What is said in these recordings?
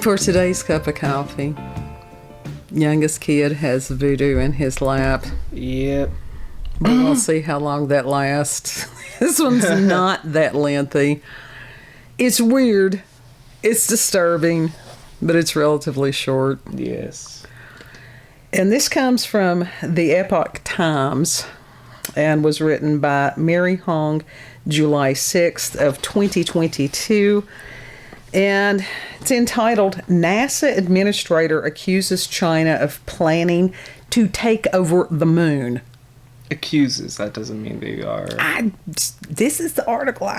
For today's cup of coffee, youngest kid has voodoo in his lap. Yep. We'll see how long that lasts. This one's not that lengthy. It's weird. It's disturbing, but it's relatively short. Yes. And this comes from the Epoch Times and was written by Mary Hong, July 6th of 2022. And it's entitled, NASA Administrator Accuses China of Planning to Take Over the Moon. Accuses. That doesn't mean they are. This is the article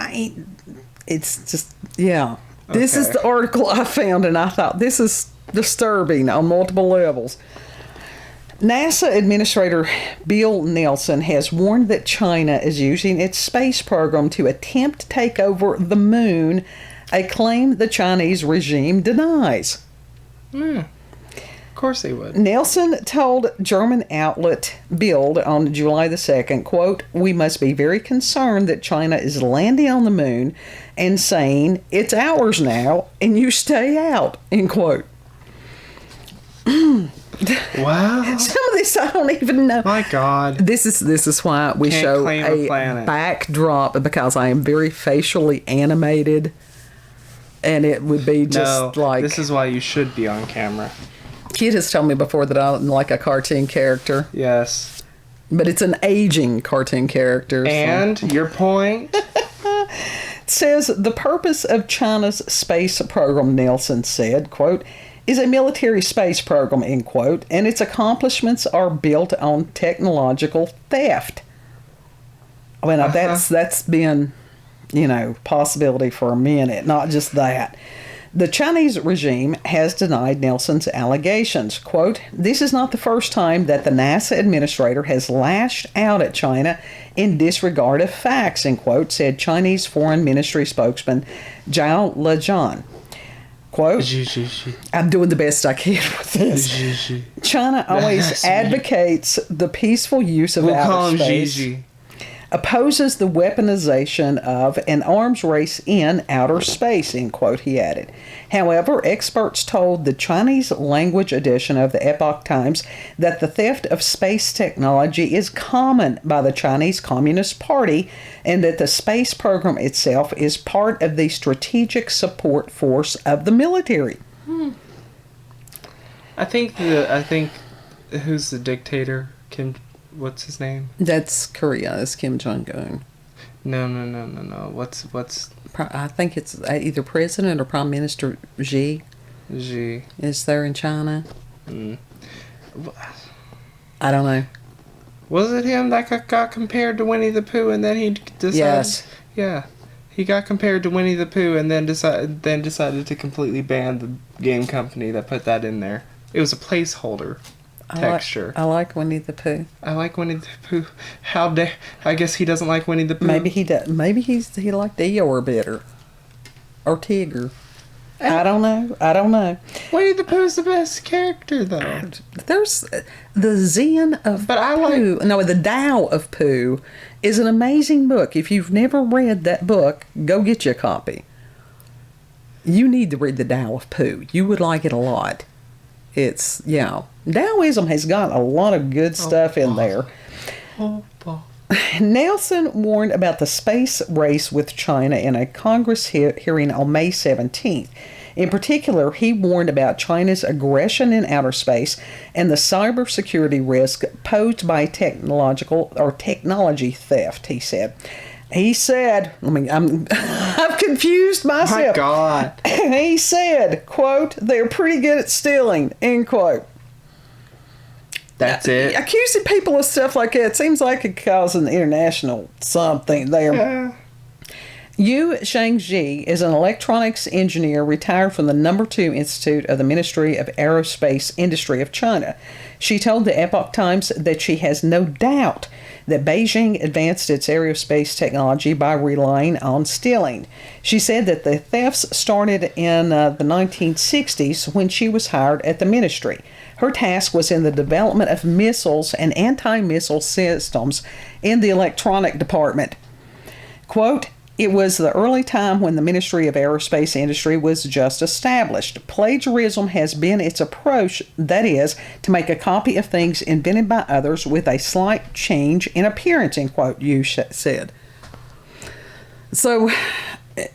it's just, yeah. This is Okay. the article I found, and I thought this is disturbing on multiple levels. NASA Administrator Bill Nelson has warned that China is using its space program to attempt to take over the moon, a claim the Chinese regime denies. Of course they would. Nelson told German outlet Bild on July the 2nd, quote, "We must be very concerned that China is landing on the moon and saying, 'It's ours now, and you stay out,'" end quote. Wow. Some of this I don't even know. My God. This is why we Can't show claim a planet. backdrop, because I am very facially animated, and it would be just like... This is why you should be on camera. Kid has told me before that I'm like a cartoon character, Yes. but it's an aging cartoon character. so- And your point? It says the purpose of China's space program, Nelson said, quote, "is a military space program," end quote, "and its accomplishments are built on technological theft." I mean, that's been, possibility for a minute, not just that. The Chinese regime has denied Nelson's allegations. Quote, "This is not the first time that the NASA administrator has lashed out at China in disregard of facts," end quote, said Chinese Foreign Ministry spokesman Zhao Lijian. Quote, "I'm doing the best I can with this. China always advocates the peaceful use of We'll call outer him space, Gigi. opposes the weaponization of an arms race in outer space," end quote, he added. However, experts told the Chinese language edition of the Epoch Times that the theft of space technology is common by the Chinese Communist Party and that the space program itself is part of the strategic support force of the military. I think who's the dictator? What's his name? That's Korea. It's Kim Jong-un. No. What's I think it's either President or Prime Minister Xi Xi? is there in China. I don't know. Was it him that got compared to Winnie the Pooh and then he decided? Yes. Yeah. He got compared to Winnie the Pooh and then decided to completely ban the game company that put that in there. It was a placeholder texture. I like Winnie the Pooh. I like Winnie the Pooh. How dare... I guess he doesn't like Winnie the Pooh. Maybe he does. Maybe he liked Eeyore better. Or Tigger. I don't know. Winnie the Pooh's the best character, though. There's the Zen of But I Pooh. No, the Tao of Pooh is an amazing book. If you've never read that book, go get you a copy. You need to read the Tao of Pooh. You would like it a lot. It's, Taoism has got a lot of good stuff in there. Nelson warned about the space race with China in a Congress hearing on May 17th. In particular, he warned about China's aggression in outer space and the cybersecurity risk posed by technology theft, he said. I've confused myself. My God. He said, quote, "They're pretty good at stealing," end quote. That's it. Accusing people of stuff like that seems like it causes an international something there. Yu Shangji is an electronics engineer retired from the No. 2 Institute of the Ministry of Aerospace Industry of China. She told the Epoch Times that she has no doubt that Beijing advanced its aerospace technology by relying on stealing. She said that the thefts started in the 1960s when she was hired at the ministry. Her task was in the development of missiles and anti-missile systems in the electronic department. Quote, It was the early time when the Ministry of Aerospace Industry was just established. Plagiarism has been its approach, that is, to make a copy of things invented by others with a slight change in appearance, end quote, Yu said. So,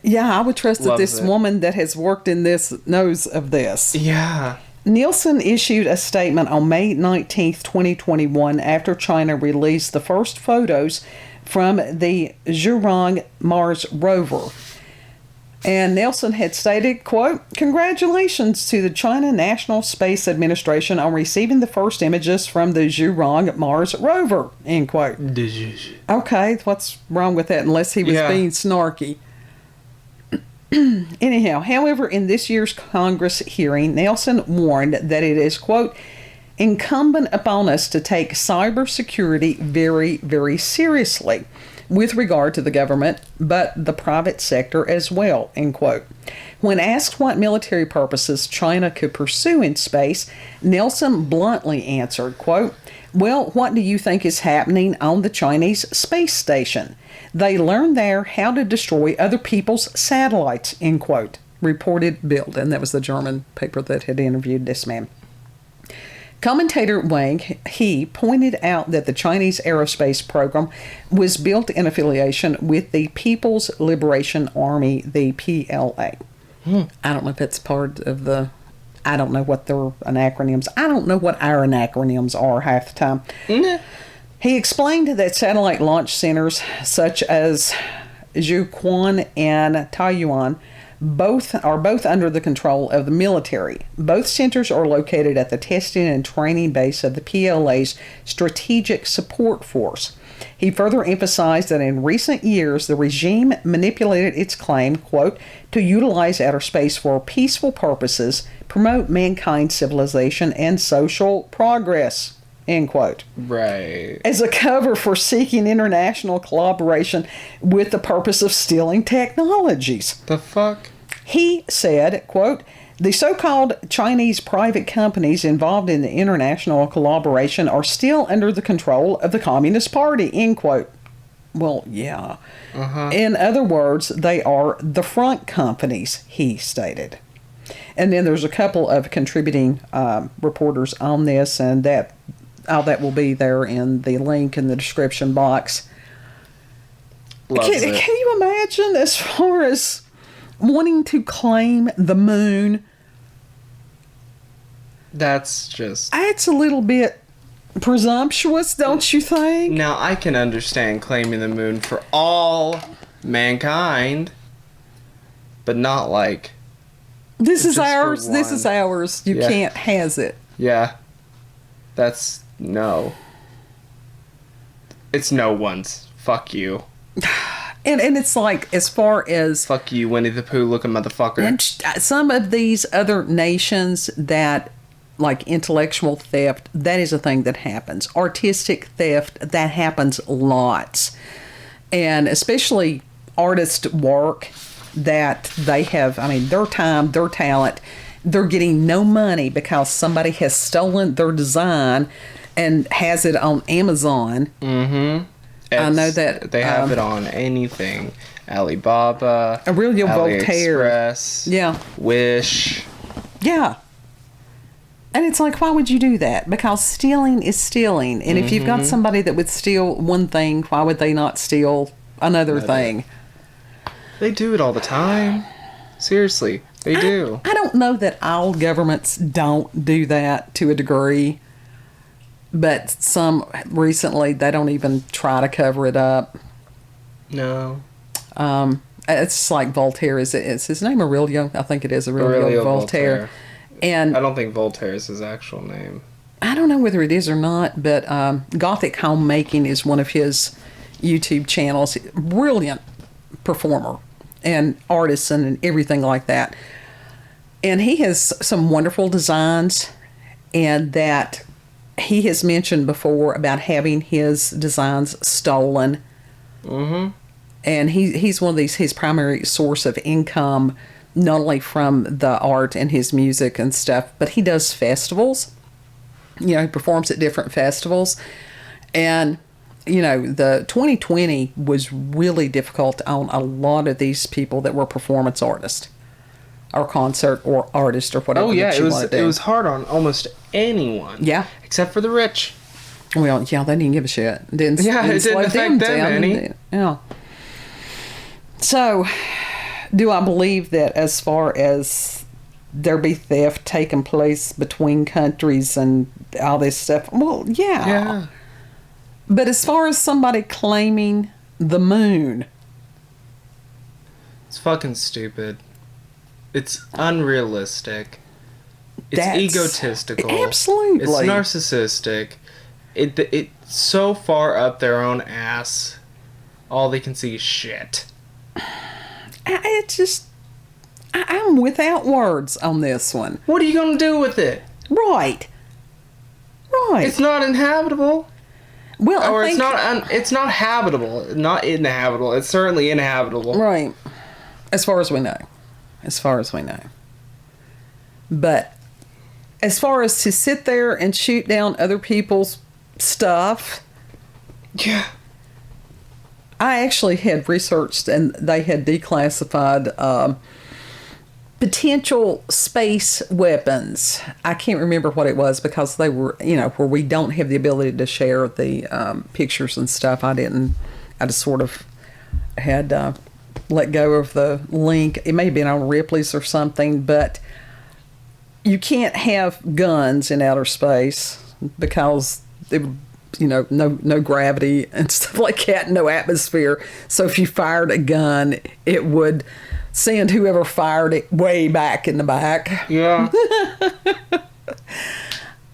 yeah, I would trust that this woman that has worked in this knows of this. Yeah. Nielsen issued a statement on May 19th, 2021, after China released the first photos from the Zhurong Mars rover. And Nielsen had stated, quote, "Congratulations to the China National Space Administration on receiving the first images from the Zhurong Mars rover," end quote. Okay, what's wrong with that unless he was being snarky? Anyhow, however, in this year's Congress hearing, Nielsen warned that it is, quote, "incumbent upon us to take cybersecurity very, very seriously with regard to the government, but the private sector as well," end quote. When asked what military purposes China could pursue in space, Nielsen bluntly answered, quote, "Well, what do you think is happening on the Chinese space station? They learn there how to destroy other people's satellites," end quote, reported Bild. And that was the German paper that had interviewed this man. Commentator Wang He pointed out that the Chinese aerospace program was built in affiliation with the People's Liberation Army, the PLA. I don't know if that's part of the... I don't know what their acronyms... I don't know what our acronyms are half the time. He explained that satellite launch centers such as Zhuquan and Taiyuan are both under the control of the military. Both centers are located at the testing and training base of the PLA's Strategic Support Force. He further emphasized that in recent years, the regime manipulated its claim, quote, "to utilize outer space for peaceful purposes, promote mankind's civilization and social progress," end quote. Right. As a cover for seeking international collaboration with the purpose of stealing technologies. The fuck? He said, quote, "The so-called Chinese private companies involved in the international collaboration are still under the control of the Communist Party," end quote. Well, yeah. In other words, they are the front companies, he stated. And then there's a couple of contributing reporters on this, and that all that will be there in the link in the description box. Can you imagine, as far as wanting to claim the moon? That's a little bit presumptuous, don't you think? Now, I can understand claiming the moon for all mankind, but not like... This is ours. This is ours. You can't has it. Yeah. That's... No. It's no one's. Fuck you. And it's like, as far as... Fuck you, Winnie the Pooh looking motherfucker. And some of these other nations that, like intellectual theft, that is a thing that happens. Artistic theft, that happens lots. And especially artist work that they have, I mean, their time, their talent, they're getting no money because somebody has stolen their design and has it on Amazon. Mm-hmm. I know that they have it on anything. Alibaba, Aurelio Voltaire, AliExpress, yeah, Wish, yeah. And it's like, why would you do that? Because stealing is stealing, and if you've got somebody that would steal one thing, why would they not steal another thing? They do it all the time. Seriously, they do. I don't know that all governments don't do that to a degree. But some recently, they don't even try to cover it up. No. It's like Voltaire. Is his name Aurelio? I think it is Aurelio Voltaire. And I don't think Voltaire is his actual name. I don't know whether it is or not, but Gothic Homemaking is one of his YouTube channels. Brilliant performer and artist and everything like that. And he has some wonderful designs, and that... He has mentioned before about having his designs stolen. Mm-hmm. And he's one of these, his primary source of income, not only from the art and his music and stuff, but he does festivals. You know, he performs at different festivals. And the 2020 was really difficult on a lot of these people that were performance artists or concert or artist or whatever. Oh yeah, that you want to do. it was hard on almost anyone. Yeah. Except for the rich. Well, yeah, they didn't give a shit. It didn't affect them any. Yeah. So, do I believe that as far as there be theft taking place between countries and all this stuff? Well, yeah. Yeah. But as far as somebody claiming the moon, it's fucking stupid. It's unrealistic. It's That's egotistical. Absolutely. It's narcissistic. It's so far up their own ass. All they can see is shit. I'm without words on this one. What are you gonna do with it? Right. It's not inhabitable. Well, Or it's not habitable. Not inhabitable. It's certainly inhabitable. Right. As far as we know. But as far as to sit there and shoot down other people's stuff, yeah, I actually had researched and they had declassified potential space weapons. I can't remember what it was because they were, where we don't have the ability to share the pictures and stuff. I just sort of had let go of the link. It may have been on Ripley's or something, but you can't have guns in outer space because no gravity and stuff like that, no atmosphere. So if you fired a gun, it would send whoever fired it way back in the back. Yeah.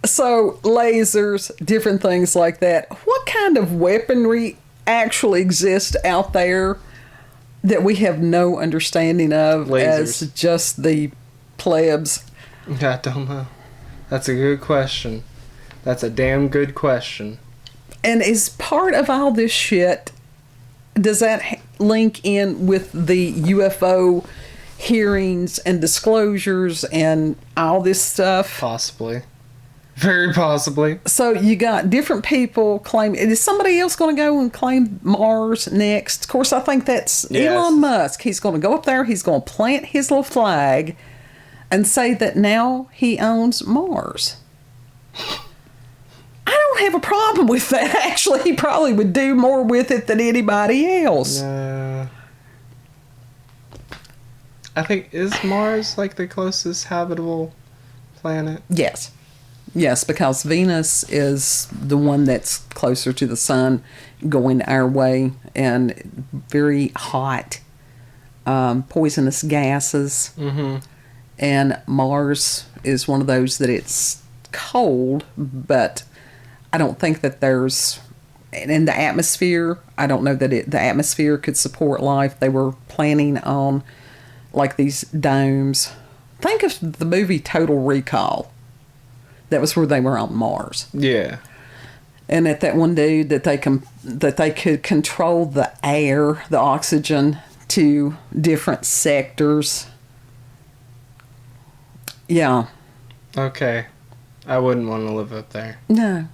So lasers, different things like that. What kind of weaponry actually exists out there that we have no understanding of Lasers. as just the plebs? I don't know. That's a good question. That's a damn good question. And is part of all this shit, does that link in with the UFO hearings and disclosures and all this stuff? Possibly. Very possibly. So you got different people claiming. Is somebody else going to go and claim Mars next? Of course, I think that's Elon Musk. He's going to go up there. He's going to plant his little flag and say that now he owns Mars. I don't have a problem with that. Actually, he probably would do more with it than anybody else. I think, is Mars like the closest habitable planet? Yes, because Venus is the one that's closer to the sun going our way and very hot, poisonous gases. Mm-hmm. And Mars is one of those that it's cold, but I don't think that there's, in the atmosphere, I don't know that the atmosphere could support life. They were planning on like these domes. Think of the movie Total Recall. That was where they were on Mars. Yeah. And that one dude that they could control the air, the oxygen to different sectors. Yeah. Okay. I wouldn't want to live up there. No.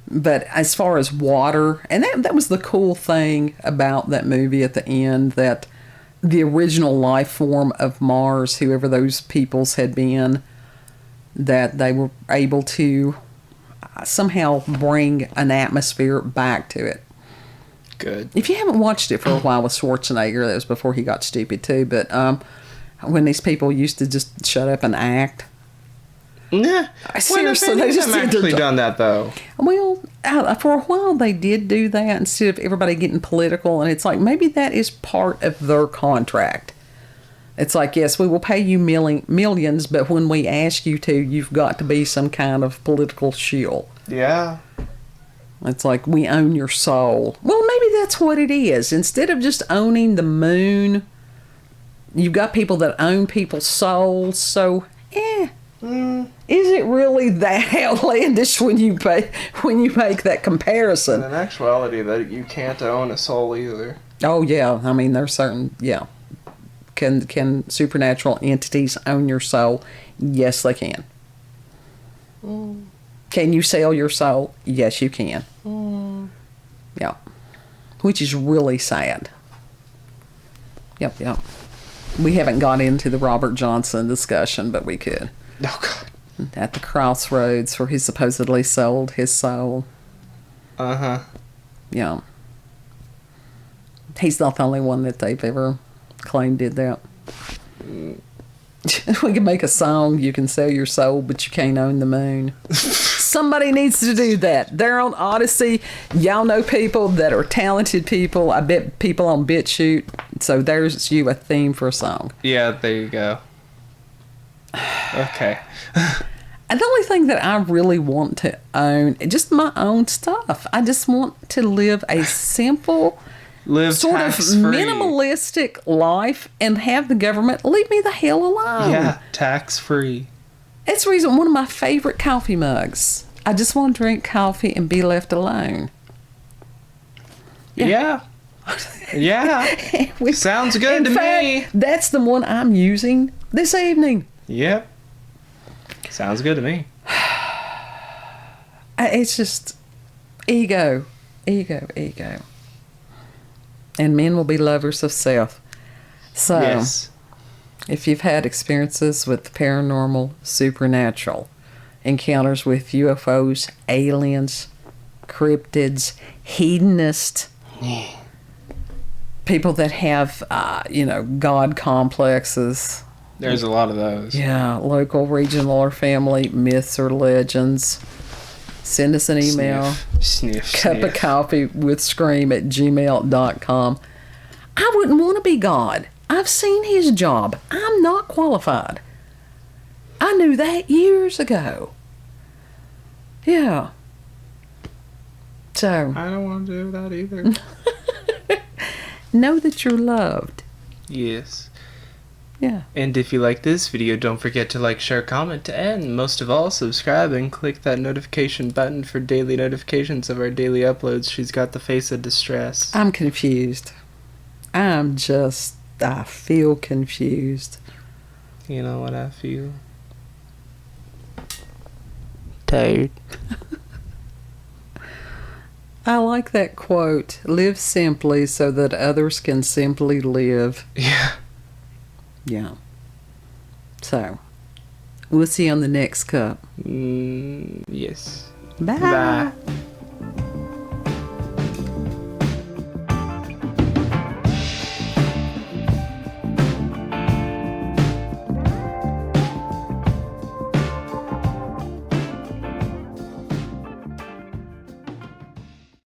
But as far as water, and that was the cool thing about that movie at the end, that the original life form of Mars, whoever those peoples had been, that they were able to somehow bring an atmosphere back to it. Good. If you haven't watched it for a while with Schwarzenegger, that was before he got stupid too, but when these people used to just shut up and act. Nah. Seriously, they just actually done that though. Well, for a while they did do that instead of everybody getting political, and it's like maybe that is part of their contract. It's like, yes, we will pay you millions, but when we ask you to, you've got to be some kind of political shield. Yeah. It's like, we own your soul. Well, maybe that's what it is. Instead of just owning the moon, you've got people that own people's souls. So, is it really that outlandish when you make that comparison? And in actuality, that you can't own a soul either. Oh yeah, I mean there's certain Can supernatural entities own your soul? Yes, they can. Can you sell your soul? Yes, you can. Yeah. Which is really sad. Yep. We haven't got into the Robert Johnson discussion, but we could. Oh, God. At the crossroads where he supposedly sold his soul. Uh-huh. Yeah. He's not the only one that they've ever claimed did that. We can make a song, you can sell your soul, but you can't own the moon. Somebody needs to do that. They're on Odyssey. Y'all know people that are talented people. I bet people on BitChute. So there's you a theme for a song. Yeah, there you go. Okay. And the only thing that I really want to own is just my own stuff. I just want to live a simple, sort of minimalistic life and have the government leave me the hell alone. Yeah, tax-free. It's the reason one of my favorite coffee mugs. I just want to drink coffee and be left alone. Yeah. Sounds good to me. That's the one I'm using this evening. Yep. Sounds good to me. It's just ego. And men will be lovers of self. So, yes. If you've had experiences with paranormal, supernatural, encounters with UFOs, aliens, cryptids, hedonists, people that have, God complexes. There's a lot of those. Yeah, local, regional, or family myths or legends. Send us an email. Sniff. cupofcoffeewithscream@gmail.com. I wouldn't want to be God. I've seen his job. I'm not qualified. I knew that years ago. Yeah. So. I don't want to do that either. Know that you're loved. Yes. Yeah. And if you like this video, don't forget to like, share, comment, and most of all, subscribe and click that notification button for daily notifications of our daily uploads. She's got the face of distress. I'm confused. I feel confused. You know what I feel? Tired. I like that quote. Live simply so that others can simply live. Yeah. Yeah. So, we'll see you on the next cup. Yes. Bye. Bye.